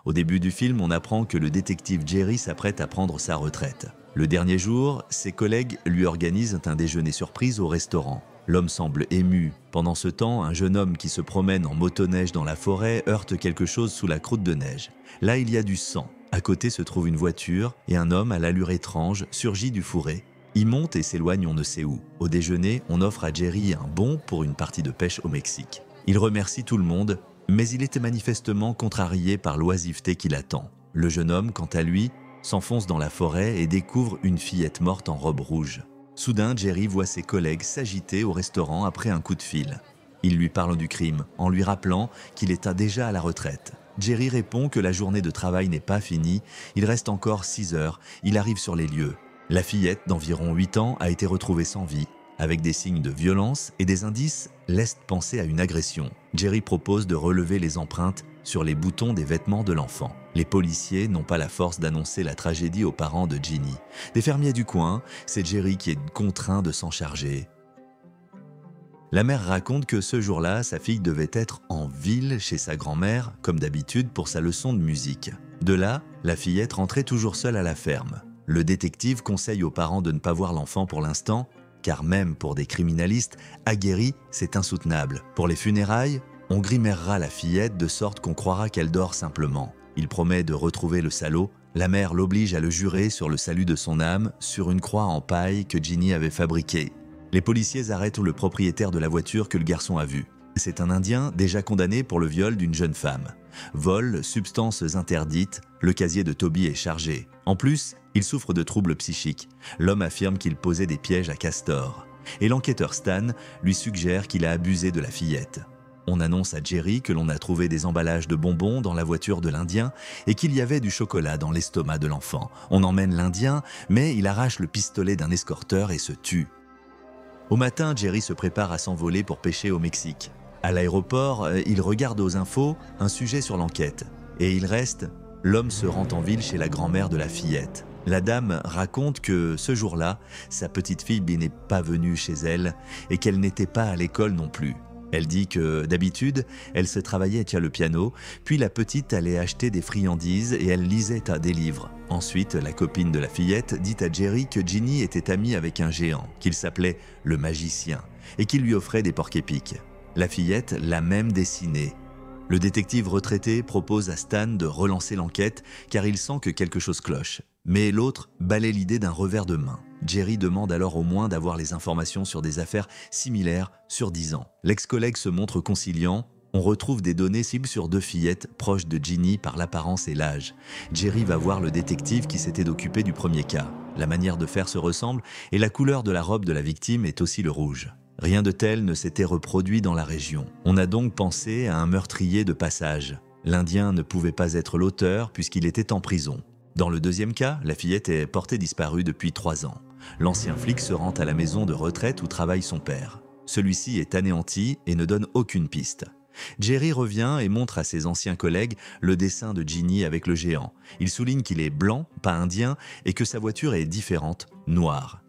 Au début du film, on apprend que le détective Jerry s'apprête à prendre sa retraite. Le dernier jour, ses collègues lui organisent un déjeuner surprise au restaurant. L'homme semble ému. Pendant ce temps, un jeune homme qui se promène en motoneige dans la forêt heurte quelque chose sous la croûte de neige. Là, il y a du sang. À côté se trouve une voiture et un homme à l'allure étrange surgit du fourré. Il monte et s'éloigne on ne sait où. Au déjeuner, on offre à Jerry un bon pour une partie de pêche au Mexique. Il remercie tout le monde, mais il était manifestement contrarié par l'oisiveté qui l'attend. Le jeune homme, quant à lui, s'enfonce dans la forêt et découvre une fillette morte en robe rouge. Soudain, Jerry voit ses collègues s'agiter au restaurant après un coup de fil. Ils lui parlent du crime, en lui rappelant qu'il est déjà à la retraite. Jerry répond que la journée de travail n'est pas finie, il reste encore 6 heures, il arrive sur les lieux. La fillette d'environ 8 ans a été retrouvée sans vie, avec des signes de violence et des indices laissent penser à une agression. Jerry propose de relever les empreintes sur les boutons des vêtements de l'enfant. Les policiers n'ont pas la force d'annoncer la tragédie aux parents de Ginny. Des fermiers du coin, c'est Jerry qui est contraint de s'en charger. La mère raconte que ce jour-là, sa fille devait être en ville chez sa grand-mère, comme d'habitude pour sa leçon de musique. De là, la fillette rentrait toujours seule à la ferme. Le détective conseille aux parents de ne pas voir l'enfant pour l'instant, car même pour des criminalistes aguerris, c'est insoutenable. Pour les funérailles, on grimèrera la fillette de sorte qu'on croira qu'elle dort simplement. Il promet de retrouver le salaud. La mère l'oblige à le jurer sur le salut de son âme, sur une croix en paille que Ginny avait fabriquée. Les policiers arrêtent le propriétaire de la voiture que le garçon a vue. C'est un Indien déjà condamné pour le viol d'une jeune femme. Vol, substances interdites, le casier de Toby est chargé. En plus, il souffre de troubles psychiques. L'homme affirme qu'il posait des pièges à Castor. Et l'enquêteur Stan lui suggère qu'il a abusé de la fillette. On annonce à Jerry que l'on a trouvé des emballages de bonbons dans la voiture de l'Indien et qu'il y avait du chocolat dans l'estomac de l'enfant. On emmène l'Indien, mais il arrache le pistolet d'un escorteur et se tue. Au matin, Jerry se prépare à s'envoler pour pêcher au Mexique. À l'aéroport, il regarde aux infos un sujet sur l'enquête. Et il reste, l'homme se rend en ville chez la grand-mère de la fillette. La dame raconte que ce jour-là, sa petite fille n'est pas venue chez elle et qu'elle n'était pas à l'école non plus. Elle dit que d'habitude, elle se travaillait le piano, puis la petite allait acheter des friandises et elle lisait des livres. Ensuite, la copine de la fillette dit à Jerry que Ginny était amie avec un géant, qu'il s'appelait le magicien, et qu'il lui offrait des porc-épics. La fillette l'a même dessiné. Le détective retraité propose à Stan de relancer l'enquête car il sent que quelque chose cloche. Mais l'autre balaie l'idée d'un revers de main. Jerry demande alors au moins d'avoir les informations sur des affaires similaires sur 10 ans. L'ex-collègue se montre conciliant. On retrouve des données cibles sur 2 fillettes proches de Ginny par l'apparence et l'âge. Jerry va voir le détective qui s'était occupé du premier cas. La manière de faire se ressemble et la couleur de la robe de la victime est aussi le rouge. Rien de tel ne s'était reproduit dans la région. On a donc pensé à un meurtrier de passage. L'Indien ne pouvait pas être l'auteur puisqu'il était en prison. Dans le deuxième cas, la fillette est portée disparue depuis 3 ans. L'ancien flic se rend à la maison de retraite où travaille son père. Celui-ci est anéanti et ne donne aucune piste. Jerry revient et montre à ses anciens collègues le dessin de Ginny avec le géant. Il souligne qu'il est blanc, pas indien, et que sa voiture est différente, noire.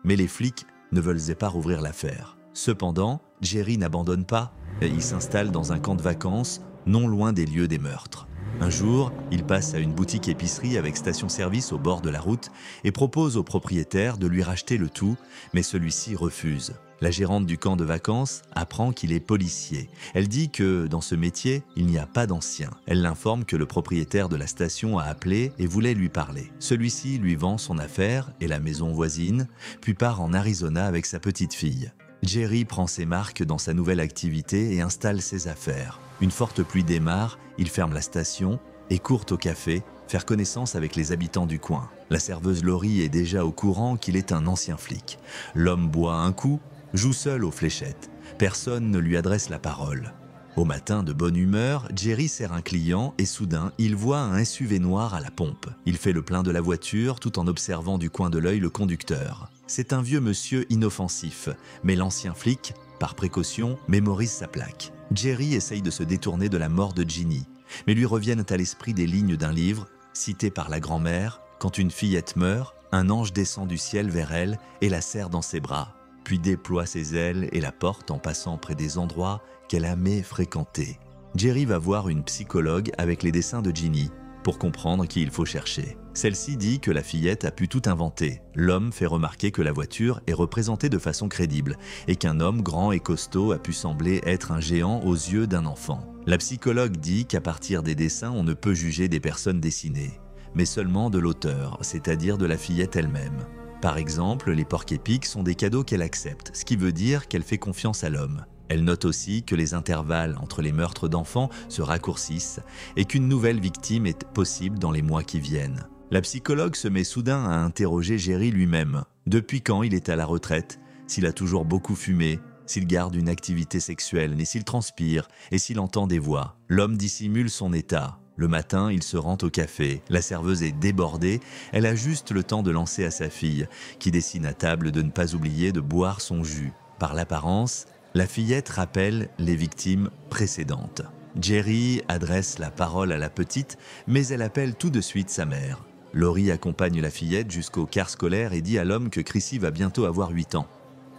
Mais les flics ne veulent pas rouvrir l'affaire. Cependant, Jerry n'abandonne pas. Il s'installe dans un camp de vacances, non loin des lieux des meurtres. Un jour, il passe à une boutique épicerie avec station-service au bord de la route et propose au propriétaire de lui racheter le tout, mais celui-ci refuse. La gérante du camp de vacances apprend qu'il est policier. Elle dit que dans ce métier, il n'y a pas d'anciens. Elle l'informe que le propriétaire de la station a appelé et voulait lui parler. Celui-ci lui vend son affaire et la maison voisine, puis part en Arizona avec sa petite fille. Jerry prend ses marques dans sa nouvelle activité et installe ses affaires. Une forte pluie démarre, il ferme la station et court au café, faire connaissance avec les habitants du coin. La serveuse Laurie est déjà au courant qu'il est un ancien flic. L'homme boit un coup, joue seul aux fléchettes. Personne ne lui adresse la parole. Au matin, de bonne humeur, Jerry sert un client et soudain, il voit un SUV noir à la pompe. Il fait le plein de la voiture tout en observant du coin de l'œil le conducteur. C'est un vieux monsieur inoffensif, mais l'ancien flic, par précaution, mémorise sa plaque. Jerry essaye de se détourner de la mort de Ginny, mais lui reviennent à l'esprit des lignes d'un livre, cité par la grand-mère. Quand une fillette meurt, un ange descend du ciel vers elle et la serre dans ses bras, puis déploie ses ailes et la porte en passant près des endroits qu'elle aimait fréquenter. Jerry va voir une psychologue avec les dessins de Ginny pour comprendre qui il faut chercher. Celle-ci dit que la fillette a pu tout inventer. L'homme fait remarquer que la voiture est représentée de façon crédible et qu'un homme grand et costaud a pu sembler être un géant aux yeux d'un enfant. La psychologue dit qu'à partir des dessins, on ne peut juger des personnes dessinées, mais seulement de l'auteur, c'est-à-dire de la fillette elle-même. Par exemple, les porc-épics sont des cadeaux qu'elle accepte, ce qui veut dire qu'elle fait confiance à l'homme. Elle note aussi que les intervalles entre les meurtres d'enfants se raccourcissent et qu'une nouvelle victime est possible dans les mois qui viennent. La psychologue se met soudain à interroger Jerry lui-même. Depuis quand il est à la retraite, s'il a toujours beaucoup fumé, s'il garde une activité sexuelle, et s'il transpire, et s'il entend des voix. L'homme dissimule son état. Le matin, il se rend au café. La serveuse est débordée. Elle a juste le temps de lancer à sa fille, qui dessine à table de ne pas oublier de boire son jus. Par l'apparence, la fillette rappelle les victimes précédentes. Jerry adresse la parole à la petite, mais elle appelle tout de suite sa mère. Laurie accompagne la fillette jusqu'au car scolaire et dit à l'homme que Chrissy va bientôt avoir 8 ans.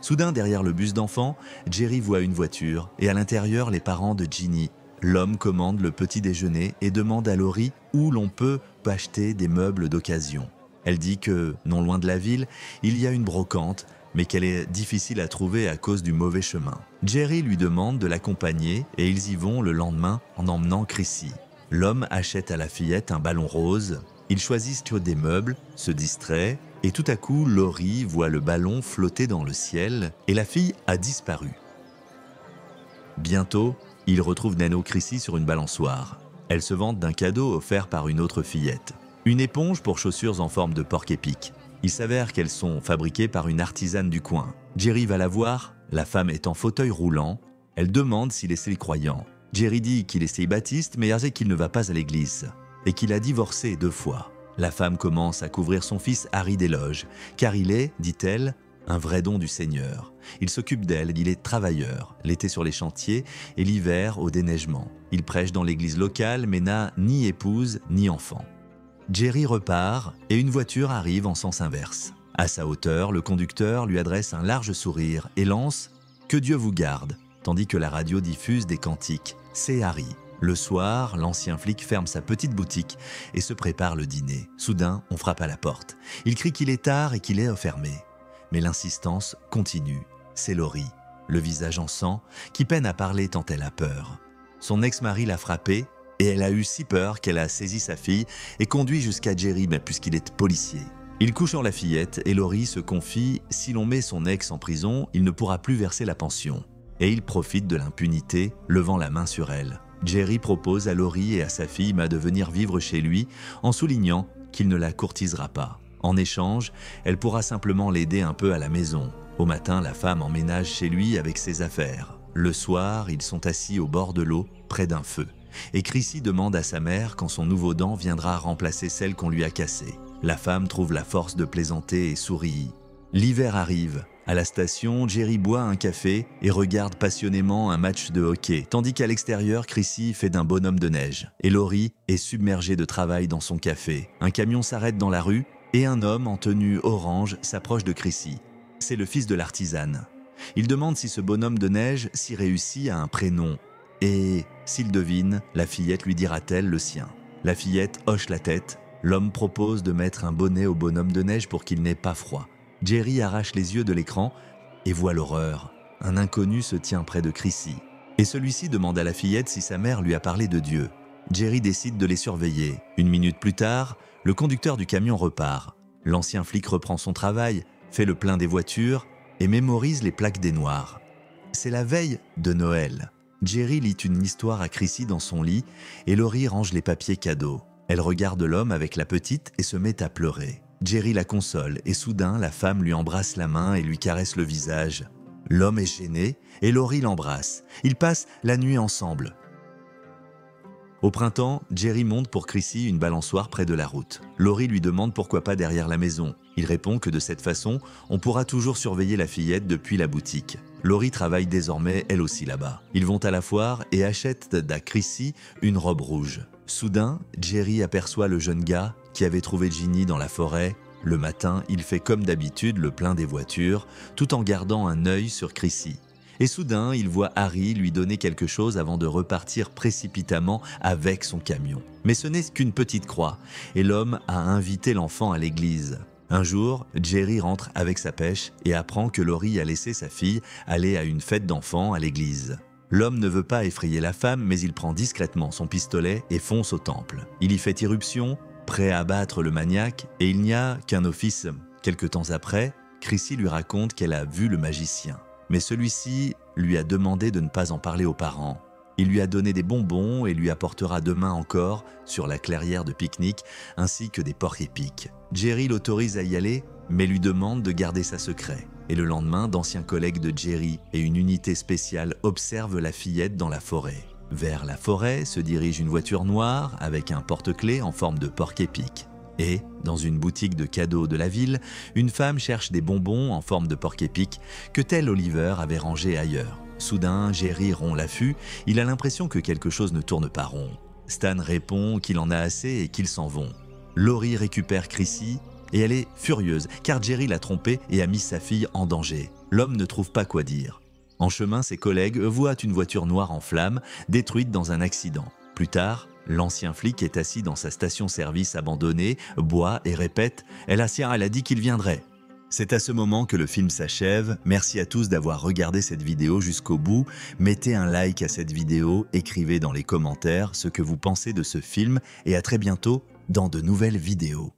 Soudain, derrière le bus d'enfants, Jerry voit une voiture et à l'intérieur les parents de Ginny. L'homme commande le petit déjeuner et demande à Laurie où l'on peut acheter des meubles d'occasion. Elle dit que, non loin de la ville, il y a une brocante, mais qu'elle est difficile à trouver à cause du mauvais chemin. Jerry lui demande de l'accompagner et ils y vont le lendemain en emmenant Chrissy. L'homme achète à la fillette un ballon rose. Ils choisissent des meubles, se distrait et tout à coup, Laurie voit le ballon flotter dans le ciel et la fille a disparu. Bientôt, il retrouve Nano Chrissy sur une balançoire. Elle se vante d'un cadeau offert par une autre fillette. Une éponge pour chaussures en forme de porc-épic. Il s'avère qu'elles sont fabriquées par une artisane du coin. Jerry va la voir, la femme est en fauteuil roulant. Elle demande s'il est croyant. Jerry dit qu'il est célibataire mais qu'il ne va pas à l'église et qu'il a divorcé 2 fois. La femme commence à couvrir son fils Harry d'éloges, car il est, dit-elle, un vrai don du Seigneur. Il s'occupe d'elle, il est travailleur, l'été sur les chantiers et l'hiver au déneigement. Il prêche dans l'église locale mais n'a ni épouse ni enfant. Jerry repart et une voiture arrive en sens inverse. À sa hauteur, le conducteur lui adresse un large sourire et lance « Que Dieu vous garde », tandis que la radio diffuse des cantiques. C'est Harry. Le soir, l'ancien flic ferme sa petite boutique et se prépare le dîner. Soudain, on frappe à la porte. Il crie qu'il est tard et qu'il est fermé. Mais l'insistance continue. C'est Laurie, le visage en sang, qui peine à parler tant elle a peur. Son ex-mari l'a frappée et elle a eu si peur qu'elle a saisi sa fille et conduit jusqu'à Jerry, puisqu'il est policier. Il couche en la fillette et Laurie se confie « Si l'on met son ex en prison, il ne pourra plus verser la pension ». Et il profite de l'impunité, levant la main sur elle. Jerry propose à Laurie et à sa fille de venir vivre chez lui en soulignant qu'il ne la courtisera pas. En échange, elle pourra simplement l'aider un peu à la maison. Au matin, la femme emménage chez lui avec ses affaires. Le soir, ils sont assis au bord de l'eau, près d'un feu. Et Chrissy demande à sa mère quand son nouveau dent viendra remplacer celle qu'on lui a cassée. La femme trouve la force de plaisanter et sourit. L'hiver arrive. À la station, Jerry boit un café et regarde passionnément un match de hockey, tandis qu'à l'extérieur, Chrissy fait d'un bonhomme de neige. Et Laurie est submergée de travail dans son café. Un camion s'arrête dans la rue et un homme en tenue orange s'approche de Chrissy. C'est le fils de l'artisane. Il demande si ce bonhomme de neige s'y réussit à un prénom. Et s'il devine, la fillette lui dira-t-elle le sien. La fillette hoche la tête. L'homme propose de mettre un bonnet au bonhomme de neige pour qu'il n'ait pas froid. Jerry arrache les yeux de l'écran et voit l'horreur. Un inconnu se tient près de Chrissy. Et celui-ci demande à la fillette si sa mère lui a parlé de Dieu. Jerry décide de les surveiller. 1 minute plus tard, le conducteur du camion repart. L'ancien flic reprend son travail, fait le plein des voitures et mémorise les plaques des Noirs. C'est la veille de Noël. Jerry lit une histoire à Chrissy dans son lit et Laurie range les papiers cadeaux. Elle regarde l'homme avec la petite et se met à pleurer. Jerry la console et soudain, la femme lui embrasse la main et lui caresse le visage. L'homme est gêné et Laurie l'embrasse. Ils passent la nuit ensemble. Au printemps, Jerry monte pour Chrissy une balançoire près de la route. Laurie lui demande pourquoi pas derrière la maison. Il répond que de cette façon, on pourra toujours surveiller la fillette depuis la boutique. Laurie travaille désormais elle aussi là-bas. Ils vont à la foire et achètent à Chrissy une robe rouge. Soudain, Jerry aperçoit le jeune gars qui avait trouvé Ginny dans la forêt. Le matin, il fait comme d'habitude le plein des voitures, tout en gardant un œil sur Chrissy. Et soudain, il voit Harry lui donner quelque chose avant de repartir précipitamment avec son camion. Mais ce n'est qu'une petite croix, et l'homme a invité l'enfant à l'église. Un jour, Jerry rentre avec sa pêche et apprend que Laurie a laissé sa fille aller à une fête d'enfants à l'église. L'homme ne veut pas effrayer la femme, mais il prend discrètement son pistolet et fonce au temple. Il y fait irruption, prêt à abattre le maniaque, et il n'y a qu'un office. Quelque temps après, Chrissy lui raconte qu'elle a vu le magicien. Mais celui-ci lui a demandé de ne pas en parler aux parents. Il lui a donné des bonbons et lui apportera demain encore sur la clairière de pique-nique, ainsi que des porcs-épics. Jerry l'autorise à y aller, mais lui demande de garder ça secret. Et le lendemain, d'anciens collègues de Jerry et une unité spéciale observent la fillette dans la forêt. Vers la forêt se dirige une voiture noire avec un porte-clés en forme de porc-épic. Et, dans une boutique de cadeaux de la ville, une femme cherche des bonbons en forme de porc-épic que tel Oliver avait rangé ailleurs. Soudain, Jerry rompt l'affût, il a l'impression que quelque chose ne tourne pas rond. Stan répond qu'il en a assez et qu'ils s'en vont. Laurie récupère Chrissy et elle est furieuse car Jerry l'a trompée et a mis sa fille en danger. L'homme ne trouve pas quoi dire. En chemin, ses collègues voient une voiture noire en flammes, détruite dans un accident. Plus tard, l'ancien flic est assis dans sa station-service abandonnée, boit et répète « Elle a dit qu'il viendrait ». C'est à ce moment que le film s'achève. Merci à tous d'avoir regardé cette vidéo jusqu'au bout. Mettez un like à cette vidéo, écrivez dans les commentaires ce que vous pensez de ce film et à très bientôt dans de nouvelles vidéos.